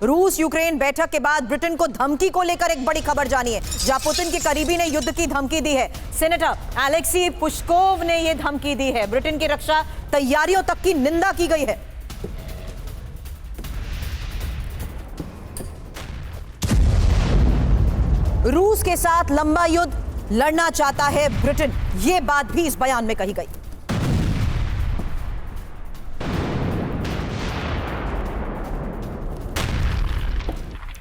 रूस यूक्रेन बैठक के बाद ब्रिटेन को धमकी को लेकर एक बड़ी खबर जानी है, जहां पुतिन के करीबी ने युद्ध की धमकी दी है। सेनेटर अलेक्सी पुश्कोव ने यह धमकी दी है। ब्रिटेन की रक्षा तैयारियों तक की निंदा की गई है। रूस के साथ लंबा युद्ध लड़ना चाहता है ब्रिटेन, यह बात भी इस बयान में कही गई।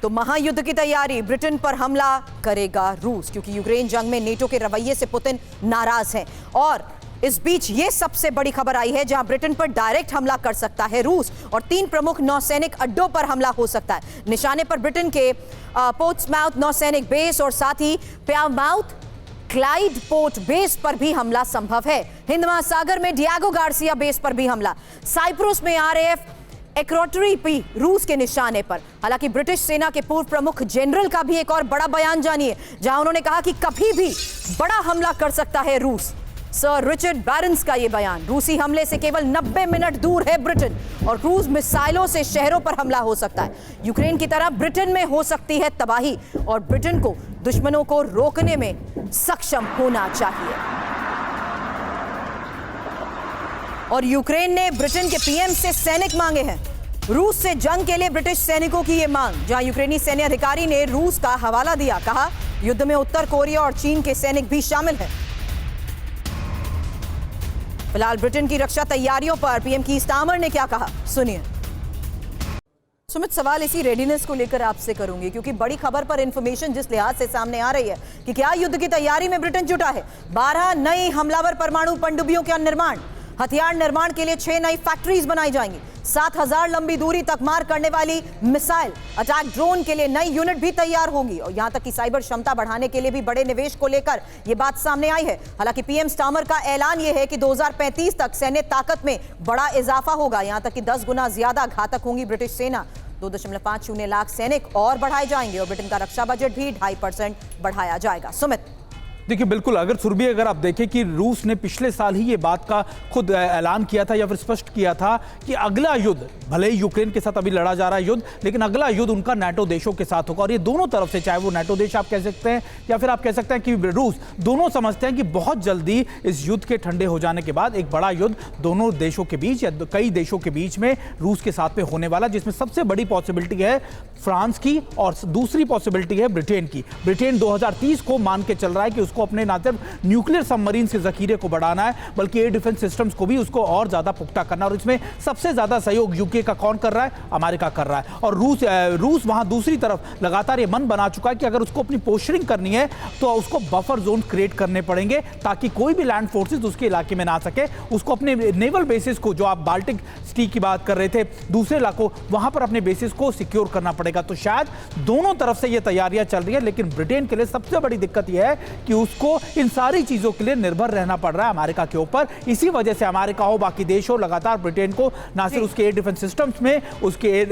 तो महायुद्ध की तैयारी, ब्रिटेन पर हमला करेगा रूस, क्योंकि यूक्रेन जंग में नेटो के रवैये से पुतिन नाराज हैं। और इस बीच ये सबसे बड़ी खबर आई है, जहां ब्रिटेन पर डायरेक्ट हमला कर सकता है रूस और 3 प्रमुख नौसैनिक अड्डों पर हमला हो सकता है। निशाने पर ब्रिटेन के पोर्ट्समाउथ नौसैनिक बेस और साथ ही प्लायमाउथ क्लाइड पोर्ट बेस पर भी हमला संभव है। हिंद महासागर में डिएगो गार्सिया बेस पर भी हमला। साइप्रस में आरएएफ एक्रोटरी भी रूस के निशाने पर। हालांकि ब्रिटिश सेना के पूर्व प्रमुख जनरल का भी एक और बड़ा बयान जानिए, जहां उन्होंने कहा कि कभी भी बड़ा हमला कर सकता है रूस। सर रिचर्ड बैरन्स का यह बयान, रूसी हमले से केवल 90 मिनट दूर है ब्रिटेन और क्रूज मिसाइलों से शहरों पर हमला हो सकता है। यूक्रेन की तरह ब्रिटेन में हो सकती है तबाही और ब्रिटेन को दुश्मनों को रोकने में सक्षम होना चाहिए। और यूक्रेन ने ब्रिटेन के पीएम से सैनिक मांगे हैं। रूस से जंग के लिए ब्रिटिश सैनिकों की यह मांग, जहां यूक्रेनी सैन्य अधिकारी ने रूस का हवाला दिया। कहा युद्ध में उत्तर कोरिया और चीन के सैनिक भी शामिल हैं। फिलहाल ब्रिटेन की रक्षा तैयारियों पर पीएम कीर स्टारमर ने क्या कहा, सुनिए। सुमित, सवाल इसी रेडीनेस को लेकर आपसे करूंगी, क्योंकि बड़ी खबर पर इंफॉर्मेशन जिस लिहाज से सामने आ रही है कि क्या युद्ध की तैयारी में ब्रिटेन जुटा है। 12 नई हमलावर परमाणु पनडुब्बियों का निर्माण, हथियार निर्माण के लिए 6 नई फैक्ट्रीज बनाई जाएंगी। 7000 लंबी दूरी तक मार करने वाली मिसाइल अटैक ड्रोन के लिए नई यूनिट भी तैयार होंगी और यहां तक कि साइबर क्षमता बढ़ाने के लिए भी बड़े निवेश को लेकर यह बात सामने आई है। हालांकि पीएम स्टारमर का ऐलान यह है कि 2035 तक सैन्य ताकत में बड़ा इजाफा होगा। यहां तक कि 10 गुना ज्यादा घातक होंगी ब्रिटिश सेना। 2.50 लाख सैनिक और बढ़ाए जाएंगे और ब्रिटेन का रक्षा बजट भी 2.5% बढ़ाया जाएगा। सुमित, देखिए बिल्कुल, अगर आप देखें कि रूस ने पिछले साल ही ये बात का खुद ऐलान किया था या फिर स्पष्ट किया था कि अगला युद्ध, भले ही यूक्रेन के साथ अभी लड़ा जा रहा है युद्ध, लेकिन अगला युद्ध उनका नाटो देशों के साथ होगा। और ये दोनों तरफ से, चाहे वो नाटो देश आप कह सकते हैं या फिर आप कह सकते हैं कि रूस, दोनों समझते हैं कि बहुत जल्दी इस युद्ध के ठंडे हो जाने के बाद एक बड़ा युद्ध दोनों देशों के बीच या कई देशों के बीच में रूस के साथ में होने वाला, जिसमें सबसे बड़ी पॉसिबिलिटी है फ्रांस की और दूसरी पॉसिबिलिटी है ब्रिटेन की। ब्रिटेन 2030 को मान के चल रहा है कि उसको अपने ना सिर्फ न्यूक्लियर सबमरीन के जखीरे को बढ़ाना है, बल्कि एयर डिफेंस सिस्टम्स को भी उसको और ज्यादा पुख्ता करना। और इसमें सबसे ज्यादा सहयोग यूके का कौन कर रहा है? अमेरिका कर रहा है। और रूस वहां दूसरी तरफ लगातार ये मन बना चुका है कि अगर उसको अपनी पोस्टरिंग करनी है तो उसको बफर जोन क्रिएट करने पड़ेंगे, ताकि कोई भी लैंड फोर्सेस उसके इलाके में ना आ सके। उसको अपने नेवल बेसिस को, जो आप बाल्टिक सी की बात कर रहे थे, दूसरे इलाकों, वहां पर अपने बेसिस को सिक्योर करना पड़ेगा। तो शायद दोनों तरफ से ये तैयारियां चल रही है, लेकिन ब्रिटेन के लिए सबसे बड़ी दिक्कत यह है कि उसको इन सारी चीजों के लिए निर्भर रहना पड़ रहा है अमेरिका के ऊपर। इसी वजह से अमेरिका हो, बाकी देश हो, लगातार ब्रिटेन को ना सिर्फ उसके एयर डिफेंस सिस्टम्स में, उसके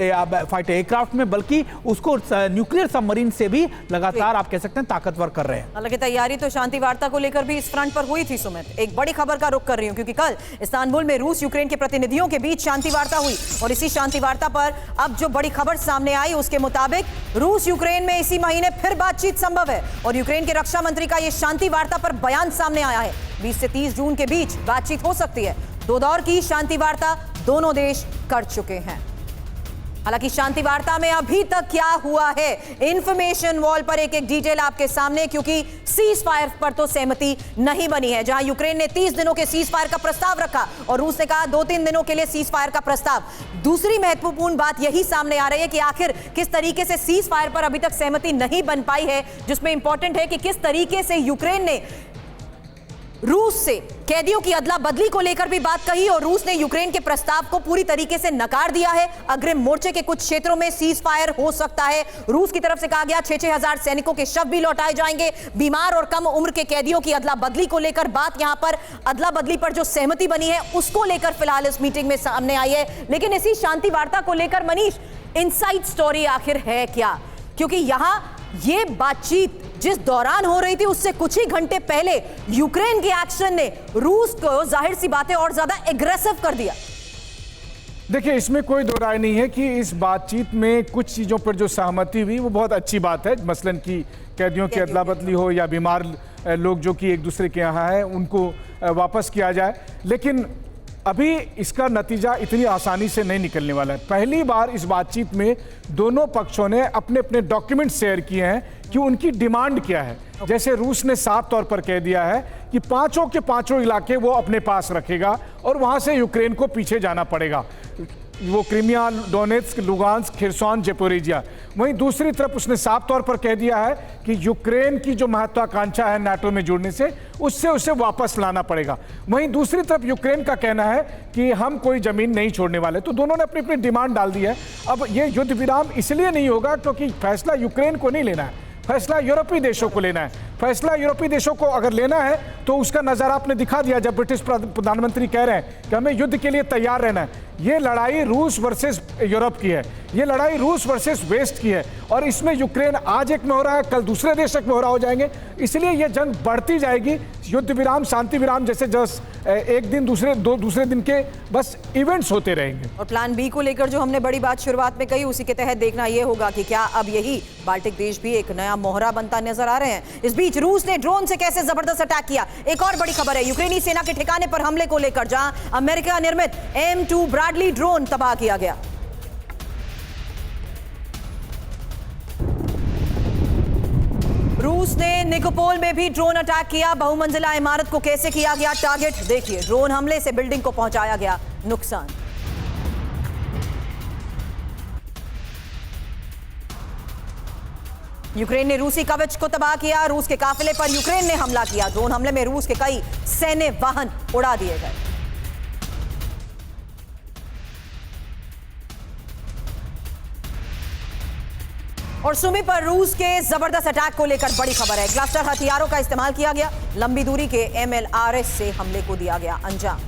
फाइटर एयरक्राफ्ट में, बल्कि उसको न्यूक्लियर सबमरीन से भी लगातार आप कह सकते हैं ताकतवर कर रहे हैं। हालांकि तैयारी तो शांति वार्ता को लेकर भी इस फ्रंट पर हुई थी। सुमित, एक बड़ी खबर का रुख कर रही हूं, क्योंकि कल इस्तांबुल में रूस यूक्रेन के प्रतिनिधियों के बीच शांति वार्ता हुई और इसी शांति वार्ता पर अब जो बड़ी खबर सामने आई उसके मुताबिक रूस यूक्रेन में इसी महीने फिर बातचीत संभव है। और यूक्रेन के रक्षा मंत्री का यह शांति वार्ता पर बयान सामने आया है। 20 से 30 जून के बीच बातचीत हो सकती है। 2 दौर की शांति वार्ता दोनों देश कर चुके हैं। हालांकि शांति वार्ता में अभी तक क्या हुआ है, इंफॉर्मेशन वॉल पर एक एक डिटेल आपके सामने, क्योंकि सीज फायर पर तो सहमति नहीं बनी है। जहां यूक्रेन ने 30 दिनों के सीज फायर का प्रस्ताव रखा और रूस ने कहा 2-3 दिनों के लिए सीज फायर का प्रस्ताव। दूसरी महत्वपूर्ण बात यही सामने आ रही है कि आखिर किस तरीके से सीज फायर पर अभी तक सहमति नहीं बन पाई है, जिसमें इंपॉर्टेंट है कि किस तरीके से यूक्रेन ने रूस से कैदियों की अदला बदली को लेकर भी बात कही और रूस ने यूक्रेन के प्रस्ताव को पूरी तरीके से नकार दिया है। अग्रिम मोर्चे के कुछ क्षेत्रों में सीज फायर हो सकता है। रूस की तरफ से कहा गया 6-6 हजार सैनिकों के शव भी लौटाए जाएंगे। बीमार और कम उम्र के कैदियों की अदला बदली को लेकर बात, यहां पर अदला बदली पर जो सहमति बनी है उसको लेकर फिलहाल इस मीटिंग में सामने आई है। लेकिन इसी शांति वार्ता को लेकर मनीष, इनसाइड स्टोरी आखिर है क्या? क्योंकि यहां ये बातचीत जिस दौरान हो रही थी उससे कुछ ही घंटे पहले यूक्रेन के एक्शन ने रूस को जाहिर सी बातें और ज्यादा एग्रेसिव कर दिया। देखिए, इसमें कोई दो राय नहीं है कि इस बातचीत में कुछ चीज़ों पर जो सहमति हुई वो बहुत अच्छी बात है। मसलन कि कैदियों की अदला बदली हो या बीमार लोग जो कि एक दूसरे के यहाँ हैं उनको वापस किया जाए, लेकिन अभी इसका नतीजा इतनी आसानी से नहीं निकलने वाला है। पहली बार इस बातचीत में दोनों पक्षों ने अपने अपने डॉक्यूमेंट शेयर किए हैं कि उनकी डिमांड क्या है। जैसे रूस ने साफ तौर पर कह दिया है कि पांचों के पांचों इलाके वो अपने पास रखेगा और वहां से यूक्रेन को पीछे जाना पड़ेगा, वो क्रीमिया, डोनेट्स्क, लुगांस्क, खिर्सोन, ज़ेपोरिजिया। वहीं दूसरी तरफ उसने साफ तौर पर कह दिया है कि यूक्रेन की जो महत्वाकांक्षा है नाटो में जुड़ने से, उससे उसे वापस लाना पड़ेगा। वहीं दूसरी तरफ यूक्रेन का कहना है कि हम कोई जमीन नहीं छोड़ने वाले। तो दोनों ने अपनी अपनी डिमांड डाल दी है। अब ये युद्ध विराम इसलिए नहीं होगा क्योंकि फैसला यूक्रेन को नहीं लेना है, फैसला यूरोपीय देशों को लेना है। फैसला यूरोपीय देशों को अगर लेना है तो उसका नज़ारा आपने दिखा दिया जब ब्रिटिश प्रधानमंत्री कह रहे हैं कि हमें युद्ध के लिए तैयार रहना है। ये लड़ाई रूस वर्सेस यूरोप की है, ये लड़ाई रूस वर्सेस वेस्ट की है, और इसमें यूक्रेन आज एक में हो रहा है, कल दूसरे देश एक में हो रहा हो जाएंगे। इसलिए ये जंग बढ़ती जाएगी। युद्ध विराम, शांति विराम जैसे एक दिन दूसरे दिन के बस इवेंट्स होते रहेंगे। और प्लान बी को लेकर जो हमने बड़ी बात शुरुआत में कही, उसी के तहत देखना यह होगा कि क्या अब यही बाल्टिक देश भी एक नया मोहरा बनता नजर आ रहे हैं। इस बीच रूस ने ड्रोन से कैसे जबरदस्त अटैक किया, एक और बड़ी खबर है यूक्रेनी सेना के ठिकाने पर हमले को लेकर, जहां अमेरिका निर्मित M2 ब्रैडली ड्रोन तबाह किया गया। रूस ने निकोपोल में भी ड्रोन अटैक किया। बहुमंजिला इमारत को कैसे किया गया टारगेट, देखिए। ड्रोन हमले से बिल्डिंग को पहुंचाया गया नुकसान। यूक्रेन ने रूसी कवच को तबाह किया। रूस के काफिले पर यूक्रेन ने हमला किया। ड्रोन हमले में रूस के कई सैन्य वाहन उड़ा दिए गए। और सुमी पर रूस के जबरदस्त अटैक को लेकर बड़ी खबर है। क्लस्टर हथियारों का इस्तेमाल किया गया। लंबी दूरी के MLRS से हमले को दिया गया अंजाम।